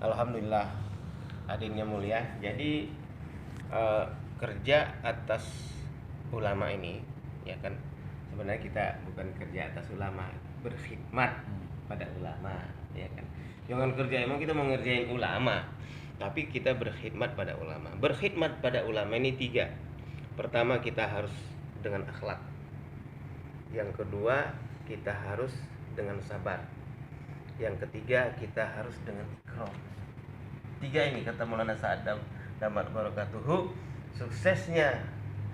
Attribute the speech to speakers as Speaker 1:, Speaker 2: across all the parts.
Speaker 1: Alhamdulillah, hadirnya mulia. Jadi kerja atas ulama ini, ya kan, sebenarnya kita bukan kerja atas ulama, berkhidmat pada ulama, ya kan. Jangan kerja emang kita mau ngerjain ulama, tapi kita berkhidmat pada ulama. Berkhidmat pada ulama ini tiga. Pertama, kita harus dengan akhlak. Yang kedua, kita harus dengan sabar. Yang ketiga, kita harus dengan ikram. Tiga ini kata Maulana Sa'ad Damat Barakatuhu, suksesnya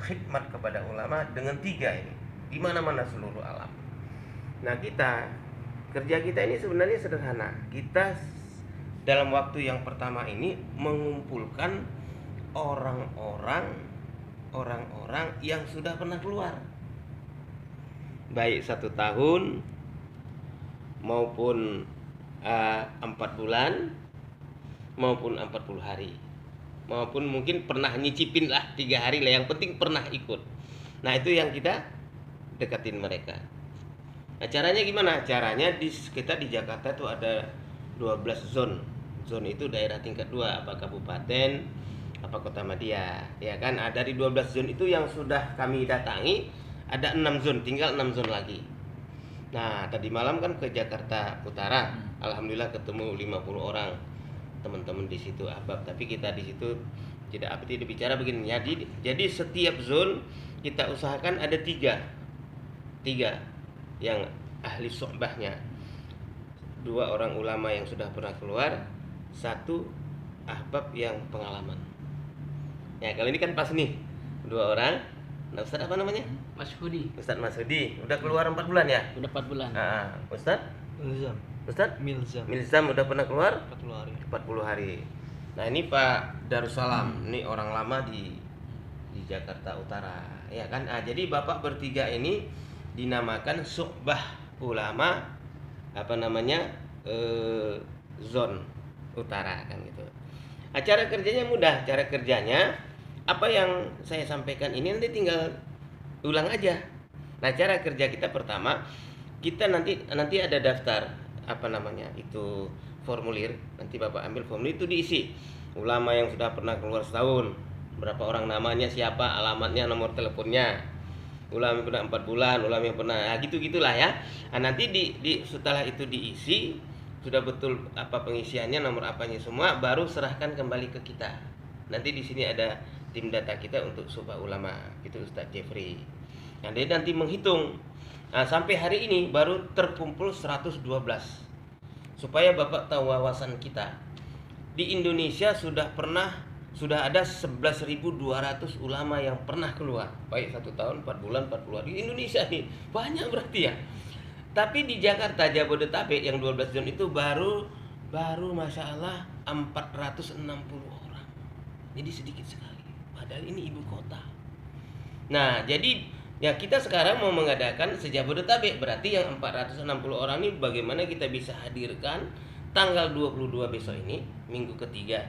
Speaker 1: khidmat kepada ulama dengan tiga ini di mana-mana seluruh alam. Nah, kerja kita ini sebenarnya sederhana. Kita dalam waktu yang pertama ini mengumpulkan orang-orang yang sudah pernah keluar, baik 1 tahun maupun 4 bulan maupun 40 hari, maupun mungkin pernah nyicipin lah 3 hari lah, yang penting pernah ikut. Nah, itu yang kita deketin mereka. Nah, caranya gimana? Caranya kita di Jakarta tuh ada 12 zone. Zone itu daerah tingkat 2, apa kabupaten, apa kota madya, ya kan. Dari 12 zone itu yang sudah kami datangi ada 6 zone, tinggal 6 zone lagi. Nah, tadi malam kan ke Jakarta Utara, alhamdulillah ketemu 50 orang teman-teman di situ ahbab. Tapi kita di situ tidak bicara begini. Jadi setiap zone kita usahakan ada tiga yang ahli sohbahnya, 2 orang ulama yang sudah pernah keluar, 1 ahbab yang pengalaman. Ya, kalau ini kan pas nih 2 orang. Nah, Ustadz apa namanya? Ustadz Masudi. Udah keluar 4 bulan ya?
Speaker 2: Udah 4 bulan.
Speaker 1: Ustadz? Ustadz? Milzam udah pernah keluar? 40 hari. Nah, ini Pak Darussalam. Ini orang lama di Jakarta Utara, ya kan? Jadi Bapak bertiga ini dinamakan Suhbah Ulama zone utara kan gitu. Cara kerjanya mudah. Cara kerjanya apa yang saya sampaikan ini nanti tinggal ulang aja. Nah, cara kerja kita pertama, kita nanti ada daftar itu formulir. Nanti Bapak ambil formulir, itu diisi ulama yang sudah pernah keluar setahun, berapa orang namanya, siapa, alamatnya, nomor teleponnya, ulama yang pernah 4 bulan, ulama yang pernah gitulah ya. Nah, nanti setelah itu diisi, sudah betul pengisiannya, nomor apanya semua, baru serahkan kembali ke kita. Nanti di sini ada tim data kita untuk Suhbah Ulama, itu Ustadz Jeffrey. Nah, dia nanti menghitung. Nah, sampai hari ini baru terkumpul 112. Supaya Bapak tahu wawasan kita, di Indonesia sudah ada 11.200 ulama yang pernah keluar, baik 1 tahun, 4 bulan, 40 hari. Di Indonesia nih banyak berarti ya. Tapi di Jakarta Jabodetabek yang 12 zone itu baru Masya Allah 460 orang. Jadi sedikit sekali, padahal ini ibu kota. Nah, jadi ya kita sekarang mau mengadakan se-Jabodetabek, berarti yang 460 orang ini bagaimana kita bisa hadirkan tanggal 22 besok ini, minggu ketiga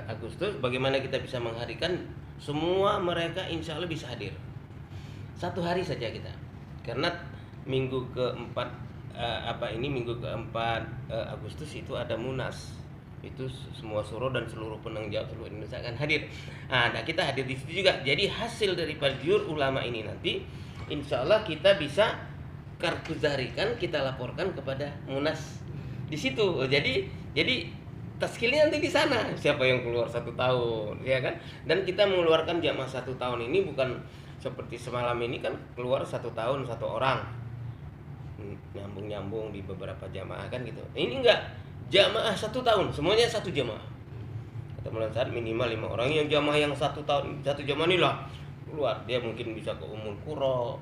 Speaker 1: Agustus, bagaimana kita bisa menghadirkan semua mereka, insya Allah bisa hadir 1 hari saja kita. Karena minggu keempat Agustus itu ada Munas. Itu semua suro dan seluruh penanggung jawab seluruh Indonesia akan hadir. Nah, kita hadir di situ juga. Jadi hasil dari Parjur Ulama ini nanti insya Allah kita bisa kartuzarikan, kita laporkan kepada Munas di situ. Jadi taskilnya nanti di sana. Siapa yang keluar 1 tahun, ya kan? Dan kita mengeluarkan jamaah 1 tahun ini bukan seperti semalam ini kan keluar 1 tahun 1 orang, nyambung di beberapa jamaah kan gitu. Ini enggak, jamaah 1 tahun, semuanya 1 jamaah. Kata Maulana Sa'ad minimal 5 orang yang jamaah yang 1 tahun, 1 jamaah inilah keluar. Dia mungkin bisa ke Ummul Qura,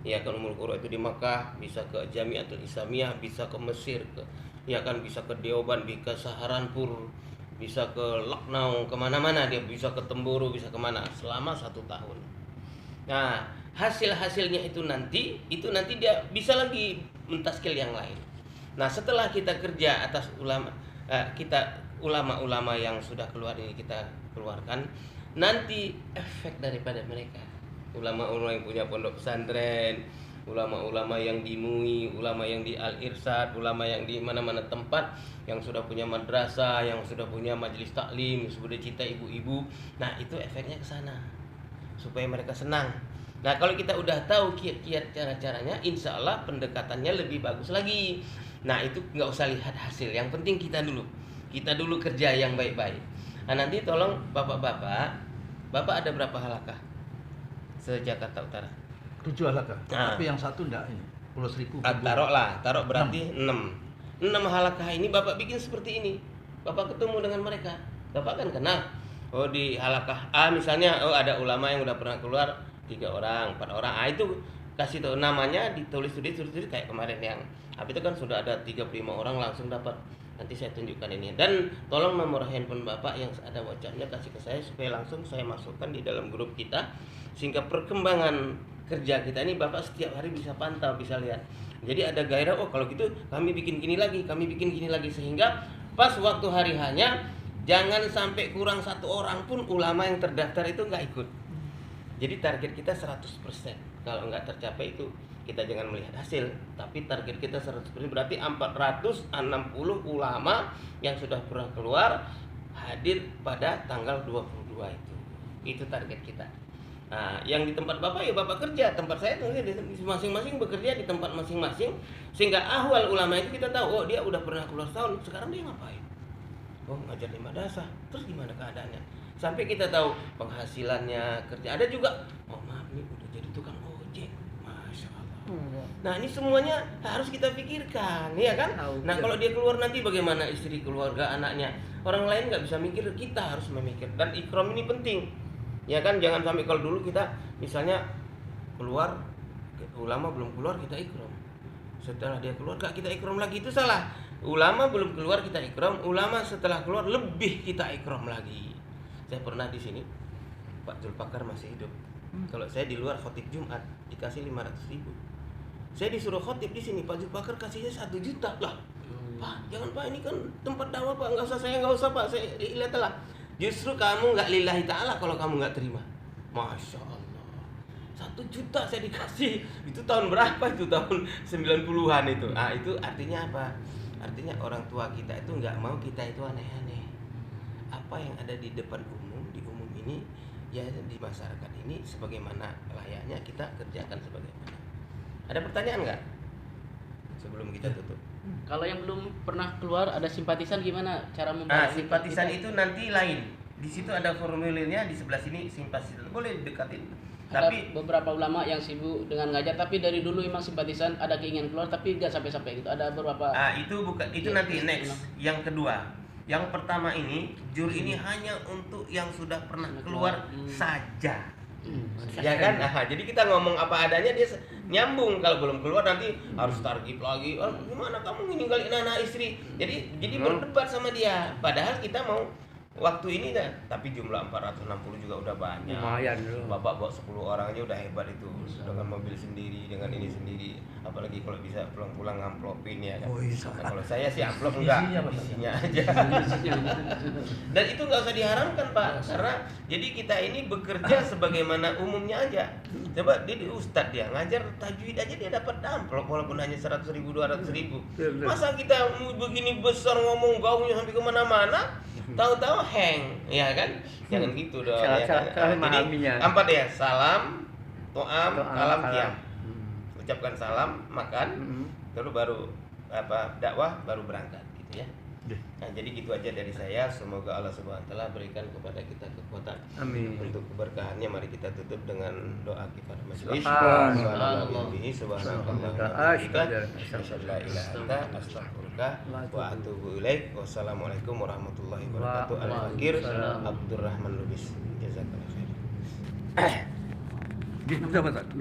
Speaker 1: ya kan, Ummul Qura itu di Makkah, bisa ke Jamiatul Islamiyah, bisa ke Mesir, bisa ke Deoban, bisa ke Saharanpur, bisa ke Lucknow, kemana-mana dia, bisa ke Temburu, bisa kemana selama 1 tahun. Nah, hasilnya itu nanti dia bisa lagi mentaskil yang lain. Nah, setelah kita kerja atas ulama yang sudah keluar ini kita keluarkan, nanti efek daripada mereka, ulama yang punya pondok pesantren, ulama-ulama yang di MUI, ulama yang di Al-Irsyad, ulama yang di mana-mana tempat yang sudah punya madrasah, yang sudah punya majelis taklim, sudah cinta ibu-ibu. Nah, itu efeknya ke sana supaya mereka senang. Nah, kalau kita udah tahu kiat-kiat cara-caranya, insya Allah pendekatannya lebih bagus lagi. Nah, itu nggak usah lihat hasil, yang penting kita dulu kerja yang baik-baik. Nah, nanti tolong bapak-bapak, bapak ada berapa halakah se-Jakarta Utara?
Speaker 2: 7 halakah, tapi yang satu enggak ini, Pulau Seribu.
Speaker 1: Taruh berarti 6 halakah ini bapak bikin seperti ini. Bapak ketemu dengan mereka, bapak kan kenal. Oh, di halakah A misalnya, oh ada ulama yang udah pernah keluar 3 orang, 4 orang. Itu kasih tahu namanya, ditulis kayak kemarin yang habis itu kan sudah ada 35 orang langsung dapat. Nanti saya tunjukkan ini. Dan tolong nomor handphone bapak yang ada WhatsApp-nya kasih ke saya supaya langsung saya masukkan di dalam grup kita, sehingga perkembangan kerja kita ini bapak setiap hari bisa pantau, bisa lihat. Jadi ada gairah, oh kalau gitu kami bikin gini lagi, sehingga pas waktu hari hanya jangan sampai kurang 1 orang pun ulama yang terdaftar itu nggak ikut. Jadi target kita 100%. Kalau nggak tercapai itu kita jangan melihat hasil, tapi target kita 100%, berarti 460 ulama yang sudah pernah keluar hadir pada tanggal 22 itu. Itu target kita. Nah, yang di tempat bapak ya bapak kerja, tempat saya masing-masing bekerja di tempat masing-masing, sehingga ahwal ulama itu kita tahu, oh dia udah pernah keluar tahun, sekarang dia ngapain? Oh, ngajar di madrasah, terus gimana keadaannya? Sampai kita tahu penghasilannya, kerja. Ada juga, oh maaf nih udah jadi tukang ojek, masya Allah. Nah, ini semuanya harus kita pikirkan, ya kan? Nah, kalau dia keluar nanti bagaimana istri, keluarga, anaknya? Orang lain nggak bisa mikir, kita harus memikir. Dan ikram ini penting, ya kan? Jangan sampai kalau dulu kita misalnya keluar, ulama belum keluar kita ikram. Setelah dia keluar gak kita ikram lagi, itu salah. Ulama belum keluar kita ikram, ulama setelah keluar lebih kita ikram lagi. Saya pernah di sini, Pak Zulpakar masih hidup. Kalau saya di luar khotib Jumat dikasih 500.000. Saya disuruh khotib di sini, Pak Zulpakar kasihnya 1 juta lah. Pak, jangan Pak, ini kan tempat dakwah Pak, nggak usah Pak, saya lihatlah. Justru kamu nggak lillahi ta'ala kalau kamu nggak terima. Masya Allah, 1 juta saya dikasih. Itu tahun berapa itu? Tahun 90-an itu. Ah, itu artinya apa? Artinya orang tua kita itu nggak mau kita itu aneh-aneh. Apa yang ada di depan umum, di umum ini, ya di masyarakat ini sebagaimana layaknya kita kerjakan sebagaimana. Ada pertanyaan nggak? Sebelum kita tutup.
Speaker 3: Kalau yang belum pernah keluar ada simpatisan, gimana cara membantu?
Speaker 1: Simpatisan itu nanti lain. Di situ ada formulirnya, di sebelah sini simpatisan. Boleh dekatin.
Speaker 3: Ada
Speaker 1: Tapi
Speaker 3: beberapa ulama yang sibuk dengan ngajar, tapi dari dulu memang simpatisan, ada keinginan keluar tapi nggak sampai gitu. Ada beberapa.
Speaker 1: itu bukan, itu nanti next. Yang kedua. Yang pertama ini, jur ini hanya untuk yang sudah pernah keluar saja. Ya kan? Jadi kita ngomong apa adanya, dia nyambung. Kalau belum keluar nanti harus target lagi. Oh, gimana kamu ninggalin anak istri? Jadi berdebat sama dia. Padahal kita mau waktu ini kan, tapi jumlah 460 juga udah banyak.
Speaker 4: Lumayan loh.
Speaker 1: Bapak bawa 10 orang aja uja udah hebat itu. Dengan mobil sendiri, dengan ini sendiri. Apalagi kalau bisa pulang-pulang ngamplopin ya kan. Nah, kalau saya sih amplop enggak, isinya aja. Dan itu nggak usah diharamkan Pak, karena jadi kita ini bekerja sebagaimana umumnya aja. Coba dia ustadz, dia ngajar tajwid aja dia dapat amplop walaupun hanya 100.000, 200.000. Masa kita begini besar ngomong gaungnya sampai kemana-mana, tahu-tahu hang, ya kan? Jangan gitu dong. Ya kan? Jadi empat ya, salam, to'am, kalam, kiam. Ucapkan salam, makan, terus baru dakwah, baru berangkat, gitu ya. Nah, jadi gitu aja dari saya. Semoga Allah Subhanahu wa taala berikan kepada kita kekuatan.
Speaker 4: Amin.
Speaker 1: Untuk keberkahannya, mari kita tutup dengan doa kifarat majelis.
Speaker 3: Subhanallah.
Speaker 1: Wa atubu ilaik. Wassalamualaikum warahmatullahi wabarakatuh. Al-Fakir Abdurrahman Lubis. Jazakallahu khair.